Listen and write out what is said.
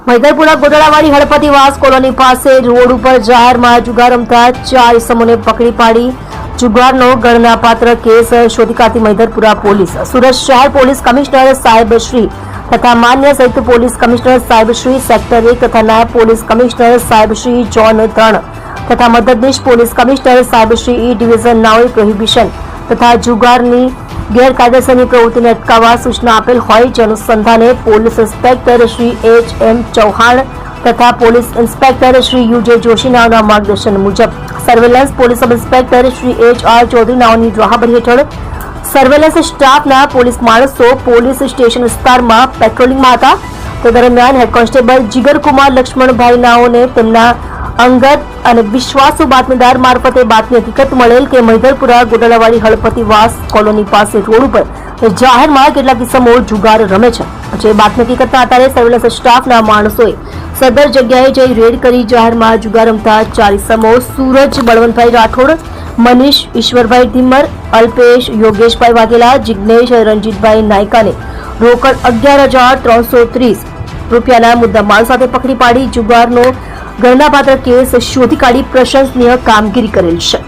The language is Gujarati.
મૈદરપુરા ગોટાળાવાડી હળપતિવાસ કોલોની પાસે રોડ ઉપર જાહેરમાં જુગાર રમતા 4 ઇસમોને પકડી પાડી જુગારનો ગણનાપાત્ર કેસ શોધી કાઢી મૈદરપુરા પોલીસ. સુરત શહેર પોલીસ કમિશનર સાહેબ શ્રી તથા માન્ય સંયુક્ત પોલીસ કમિશનર સાહેબ શ્રી સેક્ટર 1 તથા નાયબ પોલીસ કમિશનર સાહેબ શ્રી ઝોન 3 તથા મદદનીશ પોલીસ કમિશનર સાહેબ શ્રી ઈ ડિવિઝન નાઓએ પ્રોહિબિશન તથા જુગારની ગેરકાયદેસરની પ્રવૃત્તિને અટકાવવા સૂચના આપેલ હોય, જે અનુસંધાને police inspector Shri H.M. Chauhan તથા police inspector Shri U.J. Joshi નાઓના માર્ગદર્શન મુજબ surveillance police sub inspector Shri H.R. Chaudhari નાઓની રાહબરી હેઠળ સર્વેલન્સ સ્ટાફના પોલીસ માણસો પોલીસ સ્ટેશન વિસ્તારમાં પેટ્રોલિંગમાં હતા. તે દરમિયાન હેડ કોન્સ્ટેબલ જીગરકુમાર લક્ષ્મણભાઈ નાઓને તેમના અંગત અને વિશ્વાસુ બાતમીદાર મારફતે બાતમી હકીકત મળેલ કે મૈદરપુરા ગોટાળાવાડી હળપતિવાસ કોલોની પાસે રોડ ઉપર જાહેરમાં કેટલાક કિસ્સાઓ જુગાર રમે છે. જે બાતમી હકીકતના આધારે સર્વેલન્સ સ્ટાફના માણસોએ સદર જગ્યાએ જઈ રેડ કરી જાહેરમાં જુગાર રમતા 4 ઇસમો સૂરજ બળવંતભાઈ રાઠોડ, મનીષ ઈશ્વરભાઈ ધીમર, અલ્પેશ યોગેશભાઈ વાઘેલા, જિગ્નેશ રણજીતભાઈ નાયકાને રોકડ 11,330 રૂપિયાના મુદ્દામાલ સાથે પકડી પાડી જુગારનો ગણનાપાત્ર કેસ શોધી કાઢી પ્રશંસનીય કામગીરી કરેલ છે.